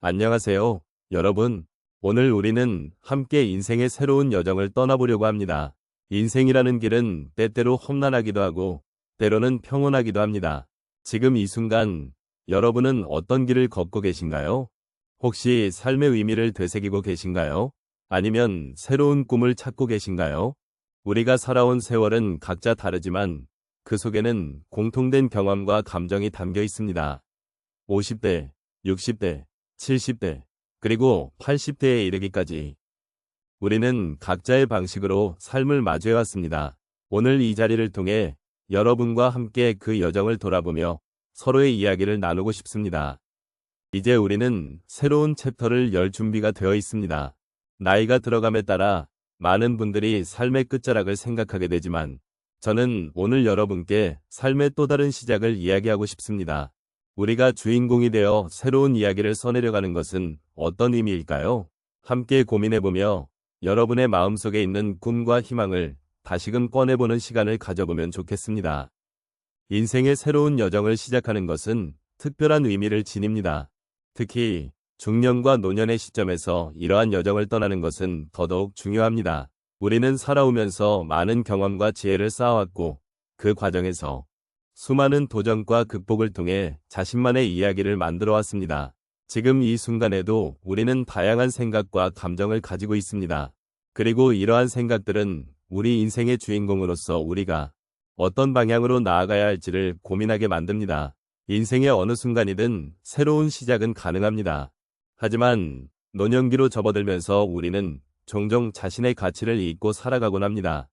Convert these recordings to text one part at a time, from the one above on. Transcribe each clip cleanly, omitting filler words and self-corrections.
안녕하세요, 여러분. 오늘 우리는 함께 인생의 새로운 여정을 떠나보려고 합니다. 인생이라는 길은 때때로 험난하기도 하고, 때로는 평온하기도 합니다. 지금 이 순간, 여러분은 어떤 길을 걷고 계신가요? 혹시 삶의 의미를 되새기고 계신가요? 아니면 새로운 꿈을 찾고 계신가요? 우리가 살아온 세월은 각자 다르지만, 그 속에는 공통된 경험과 감정이 담겨 있습니다. 50대, 60대, 70대, 그리고 80대에 이르기까지 우리는 각자의 방식으로 삶을 마주해왔습니다. 오늘 이 자리를 통해 여러분과 함께 그 여정을 돌아보며 서로의 이야기를 나누고 싶습니다. 이제 우리는 새로운 챕터를 열 준비가 되어 있습니다. 나이가 들어감에 따라 많은 분들이 삶의 끝자락을 생각하게 되지만 저는 오늘 여러분께 삶의 또 다른 시작을 이야기하고 싶습니다. 우리가 주인공이 되어 새로운 이야기를 써내려가는 것은 어떤 의미일까요? 함께 고민해보며 여러분의 마음속에 있는 꿈과 희망을 다시금 꺼내보는 시간을 가져보면 좋겠습니다. 인생의 새로운 여정을 시작하는 것은 특별한 의미를 지닙니다. 특히 중년과 노년의 시점에서 이러한 여정을 떠나는 것은 더더욱 중요합니다. 우리는 살아오면서 많은 경험과 지혜를 쌓아왔고 그 과정에서 수많은 도전과 극복을 통해 자신만의 이야기를 만들어 왔습니다. 지금 이 순간에도 우리는 다양한 생각과 감정을 가지고 있습니다. 그리고 이러한 생각들은 우리 인생의 주인공으로서 우리가 어떤 방향으로 나아가야 할지를 고민하게 만듭니다. 인생의 어느 순간이든 새로운 시작은 가능합니다. 하지만 노년기로 접어들면서 우리는 종종 자신의 가치를 잊고 살아가곤 합니다.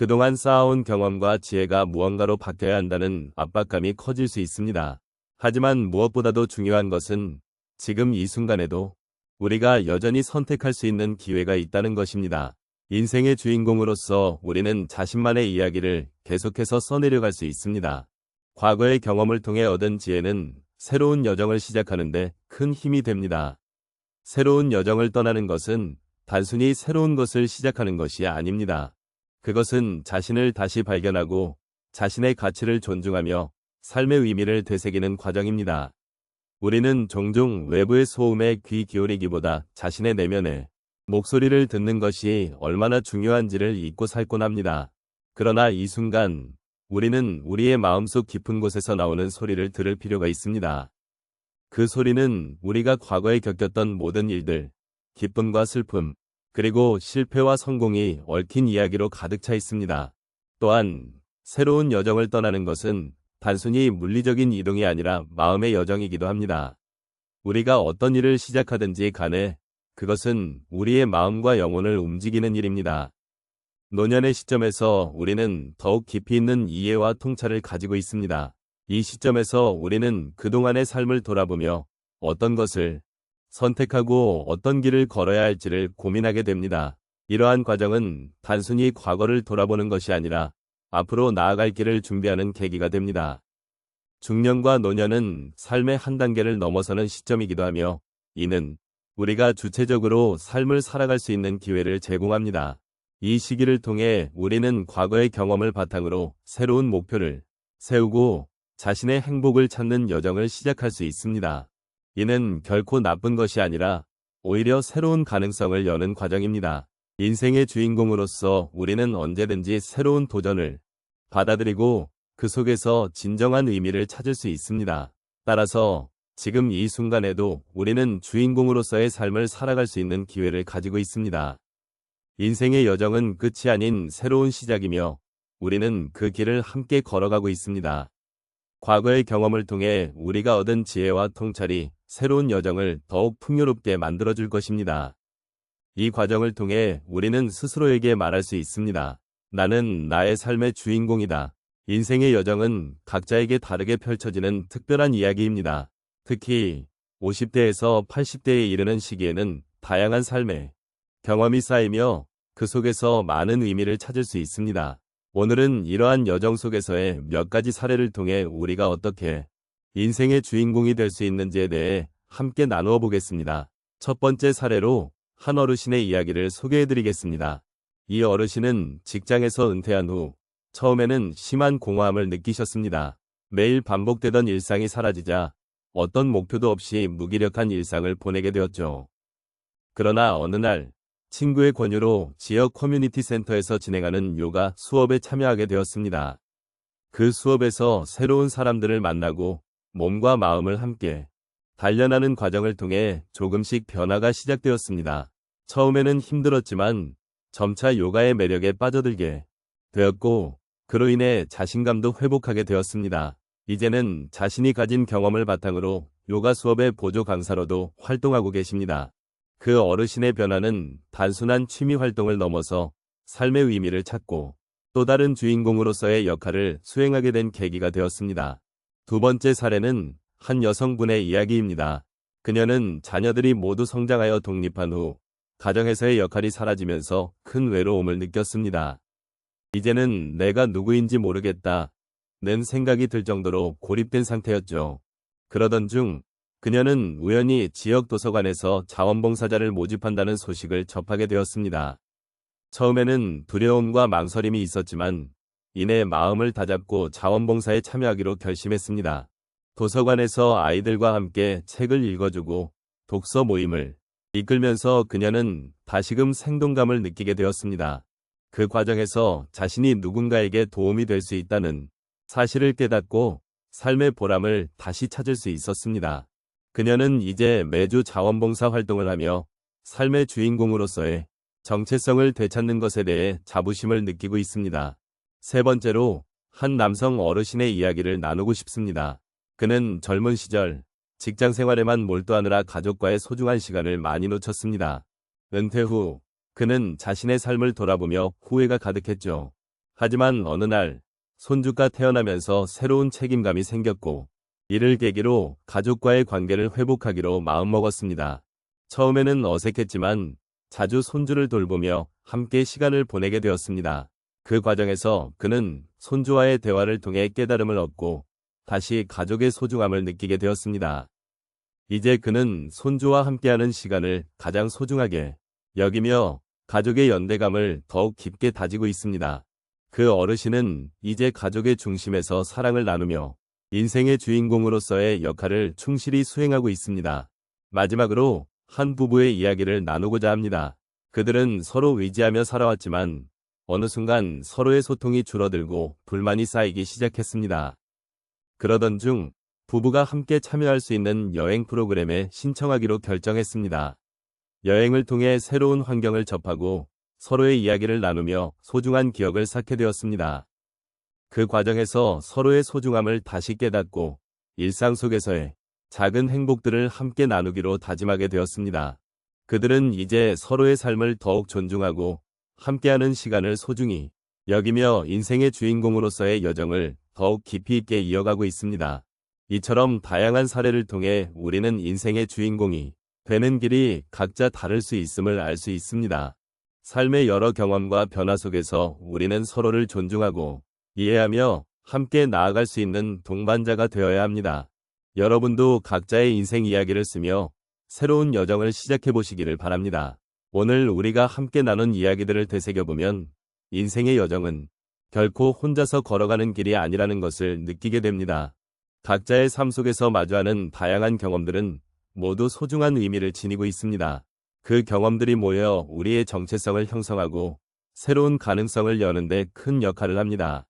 그동안 쌓아온 경험과 지혜가 무언가로 바뀌어야 한다는 압박감이 커질 수 있습니다. 하지만 무엇보다도 중요한 것은 지금 이 순간에도 우리가 여전히 선택할 수 있는 기회가 있다는 것입니다. 인생의 주인공으로서 우리는 자신만의 이야기를 계속해서 써내려갈 수 있습니다. 과거의 경험을 통해 얻은 지혜는 새로운 여정을 시작하는데 큰 힘이 됩니다. 새로운 여정을 떠나는 것은 단순히 새로운 것을 시작하는 것이 아닙니다. 그것은 자신을 다시 발견하고 자신의 가치를 존중하며 삶의 의미를 되새기는 과정입니다. 우리는 종종 외부의 소음에 귀 기울이기보다 자신의 내면의 목소리를 듣는 것이 얼마나 중요한지를 잊고 살곤 합니다. 그러나 이 순간 우리는 우리의 마음속 깊은 곳에서 나오는 소리를 들을 필요가 있습니다. 그 소리는 우리가 과거에 겪었던 모든 일들, 기쁨과 슬픔, 그리고 실패와 성공이 얽힌 이야기로 가득 차 있습니다. 또한 새로운 여정을 떠나는 것은 단순히 물리적인 이동이 아니라 마음의 여정이기도 합니다. 우리가 어떤 일을 시작하든지 간에 그것은 우리의 마음과 영혼을 움직이는 일입니다. 노년의 시점에서 우리는 더욱 깊이 있는 이해와 통찰을 가지고 있습니다. 이 시점에서 우리는 그동안의 삶을 돌아보며 어떤 것을 선택하고 어떤 길을 걸어야 할지를 고민하게 됩니다. 이러한 과정은 단순히 과거를 돌아보는 것이 아니라 앞으로 나아갈 길을 준비하는 계기가 됩니다. 중년과 노년은 삶의 한 단계를 넘어서는 시점이기도 하며 이는 우리가 주체적으로 삶을 살아갈 수 있는 기회를 제공합니다. 이 시기를 통해 우리는 과거의 경험을 바탕으로 새로운 목표를 세우고 자신의 행복을 찾는 여정을 시작할 수 있습니다. 이는 결코 나쁜 것이 아니라 오히려 새로운 가능성을 여는 과정입니다. 인생의 주인공으로서 우리는 언제든지 새로운 도전을 받아들이고 그 속에서 진정한 의미를 찾을 수 있습니다. 따라서 지금 이 순간에도 우리는 주인공으로서의 삶을 살아갈 수 있는 기회를 가지고 있습니다. 인생의 여정은 끝이 아닌 새로운 시작이며 우리는 그 길을 함께 걸어가고 있습니다. 과거의 경험을 통해 우리가 얻은 지혜와 통찰이 새로운 여정을 더욱 풍요롭게 만들어줄 것입니다. 이 과정을 통해 우리는 스스로에게 말할 수 있습니다. 나는 나의 삶의 주인공이다. 인생의 여정은 각자에게 다르게 펼쳐지는 특별한 이야기입니다. 특히 50대에서 80대에 이르는 시기에는 다양한 삶의 경험이 쌓이며 그 속에서 많은 의미를 찾을 수 있습니다. 오늘은 이러한 여정 속에서의 몇 가지 사례를 통해 우리가 어떻게 인생의 주인공이 될 수 있는지에 대해 함께 나누어 보겠습니다. 첫 번째 사례로 한 어르신의 이야기를 소개해드리겠습니다. 이 어르신은 직장에서 은퇴한 후 처음에는 심한 공허함을 느끼셨습니다. 매일 반복되던 일상이 사라지자 어떤 목표도 없이 무기력한 일상을 보내게 되었죠. 그러나 어느 날 친구의 권유로 지역 커뮤니티 센터에서 진행하는 요가 수업에 참여하게 되었습니다. 그 수업에서 새로운 사람들을 만나고 몸과 마음을 함께 단련하는 과정을 통해 조금씩 변화가 시작되었습니다. 처음에는 힘들었지만 점차 요가의 매력에 빠져들게 되었고 그로 인해 자신감도 회복하게 되었습니다. 이제는 자신이 가진 경험을 바탕으로 요가 수업의 보조 강사로도 활동하고 계십니다. 그 어르신의 변화는 단순한 취미 활동을 넘어서 삶의 의미를 찾고 또 다른 주인공으로서의 역할을 수행하게 된 계기가 되었습니다. 두 번째 사례는 한 여성분의 이야기입니다. 그녀는 자녀들이 모두 성장하여 독립한 후 가정에서의 역할이 사라지면서 큰 외로움을 느꼈습니다. 이제는 내가 누구인지 모르겠다는 생각이 들 정도로 고립된 상태였죠. 그러던 중 그녀는 우연히 지역 도서관에서 자원봉사자를 모집한다는 소식을 접하게 되었습니다. 처음에는 두려움과 망설임이 있었지만 이내 마음을 다잡고 자원봉사에 참여하기로 결심했습니다. 도서관에서 아이들과 함께 책을 읽어주고 독서 모임을 이끌면서 그녀는 다시금 생동감을 느끼게 되었습니다. 그 과정에서 자신이 누군가에게 도움이 될 수 있다는 사실을 깨닫고 삶의 보람을 다시 찾을 수 있었습니다. 그녀는 이제 매주 자원봉사 활동을 하며 삶의 주인공으로서의 정체성을 되찾는 것에 대해 자부심을 느끼고 있습니다. 세 번째로 한 남성 어르신의 이야기를 나누고 싶습니다. 그는 젊은 시절 직장 생활에만 몰두하느라 가족과의 소중한 시간을 많이 놓쳤습니다. 은퇴 후 그는 자신의 삶을 돌아보며 후회가 가득했죠. 하지만 어느 날 손주가 태어나면서 새로운 책임감이 생겼고 이를 계기로 가족과의 관계를 회복하기로 마음먹었습니다. 처음에는 어색했지만 자주 손주를 돌보며 함께 시간을 보내게 되었습니다. 그 과정에서 그는 손주와의 대화를 통해 깨달음을 얻고 다시 가족의 소중함을 느끼게 되었습니다. 이제 그는 손주와 함께하는 시간을 가장 소중하게 여기며 가족의 연대감을 더욱 깊게 다지고 있습니다. 그 어르신은 이제 가족의 중심에서 사랑을 나누며 인생의 주인공으로서의 역할을 충실히 수행하고 있습니다. 마지막으로 한 부부의 이야기를 나누고자 합니다. 그들은 서로 의지하며 살아왔지만 어느 순간 서로의 소통이 줄어들고 불만이 쌓이기 시작했습니다. 그러던 중 부부가 함께 참여할 수 있는 여행 프로그램에 신청하기로 결정했습니다. 여행을 통해 새로운 환경을 접하고 서로의 이야기를 나누며 소중한 기억을 쌓게 되었습니다. 그 과정에서 서로의 소중함을 다시 깨닫고 일상 속에서의 작은 행복들을 함께 나누기로 다짐하게 되었습니다. 그들은 이제 서로의 삶을 더욱 존중하고 함께하는 시간을 소중히 여기며 인생의 주인공으로서의 여정을 더욱 깊이 있게 이어가고 있습니다. 이처럼 다양한 사례를 통해 우리는 인생의 주인공이 되는 길이 각자 다를 수 있음을 알 수 있습니다. 삶의 여러 경험과 변화 속에서 우리는 서로를 존중하고 이해하며 함께 나아갈 수 있는 동반자가 되어야 합니다. 여러분도 각자의 인생 이야기를 쓰며 새로운 여정을 시작해 보시기를 바랍니다. 오늘 우리가 함께 나눈 이야기들을 되새겨보면 인생의 여정은 결코 혼자서 걸어가는 길이 아니라는 것을 느끼게 됩니다. 각자의 삶 속에서 마주하는 다양한 경험들은 모두 소중한 의미를 지니고 있습니다. 그 경험들이 모여 우리의 정체성을 형성하고 새로운 가능성을 여는 데 큰 역할을 합니다.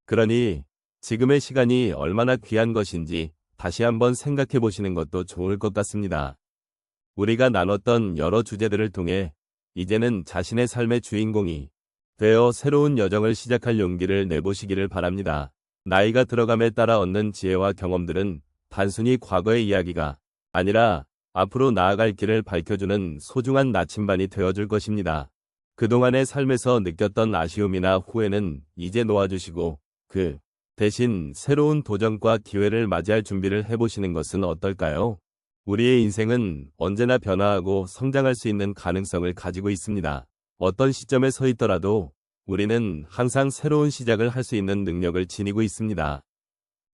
그러니 지금의 시간이 얼마나 귀한 것인지 다시 한번 생각해 보시는 것도 좋을 것 같습니다. 우리가 나눴던 여러 주제들을 통해 이제는 자신의 삶의 주인공이 되어 새로운 여정을 시작할 용기를 내보시기를 바랍니다. 나이가 들어감에 따라 얻는 지혜와 경험들은 단순히 과거의 이야기가 아니라 앞으로 나아갈 길을 밝혀주는 소중한 나침반이 되어줄 것입니다. 그동안의 삶에서 느꼈던 아쉬움이나 후회는 이제 놓아주시고 그 대신 새로운 도전과 기회를 맞이할 준비를 해보시는 것은 어떨까요? 우리의 인생은 언제나 변화하고 성장할 수 있는 가능성을 가지고 있습니다. 어떤 시점에 서 있더라도 우리는 항상 새로운 시작을 할 수 있는 능력을 지니고 있습니다.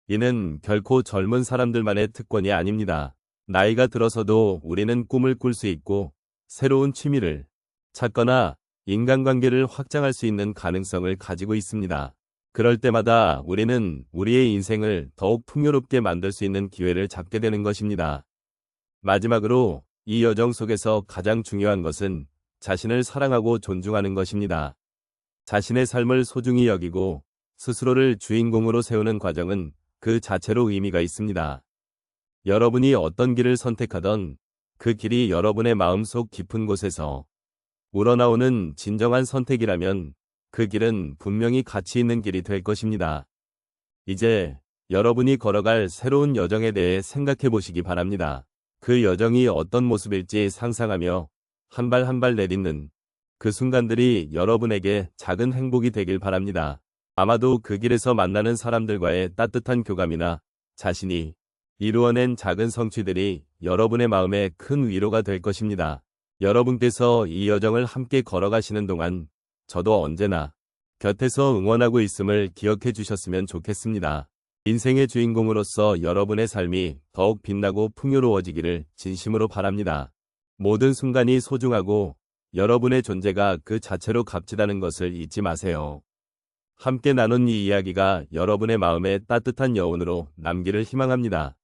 이는 결코 젊은 사람들만의 특권이 아닙니다. 나이가 들어서도 우리는 꿈을 꿀 수 있고 새로운 취미를 찾거나 인간관계를 확장할 수 있는 가능성을 가지고 있습니다. 그럴 때마다 우리는 우리의 인생을 더욱 풍요롭게 만들 수 있는 기회를 잡게 되는 것입니다. 마지막으로 이 여정 속에서 가장 중요한 것은 자신을 사랑하고 존중하는 것입니다. 자신의 삶을 소중히 여기고 스스로를 주인공으로 세우는 과정은 그 자체로 의미가 있습니다. 여러분이 어떤 길을 선택하던 그 길이 여러분의 마음속 깊은 곳에서 우러나오는 진정한 선택이라면 그 길은 분명히 가치 있는 길이 될 것입니다. 이제 여러분이 걸어갈 새로운 여정에 대해 생각해 보시기 바랍니다. 그 여정이 어떤 모습일지 상상하며 한 발 한 발 내딛는 그 순간들이 여러분에게 작은 행복이 되길 바랍니다. 아마도 그 길에서 만나는 사람들과의 따뜻한 교감이나 자신이 이루어낸 작은 성취들이 여러분의 마음에 큰 위로가 될 것입니다. 여러분께서 이 여정을 함께 걸어가시는 동안 저도 언제나 곁에서 응원하고 있음을 기억해 주셨으면 좋겠습니다. 인생의 주인공으로서 여러분의 삶이 더욱 빛나고 풍요로워지기를 진심으로 바랍니다. 모든 순간이 소중하고 여러분의 존재가 그 자체로 값지다는 것을 잊지 마세요. 함께 나눈 이 이야기가 여러분의 마음에 따뜻한 여운으로 남기를 희망합니다.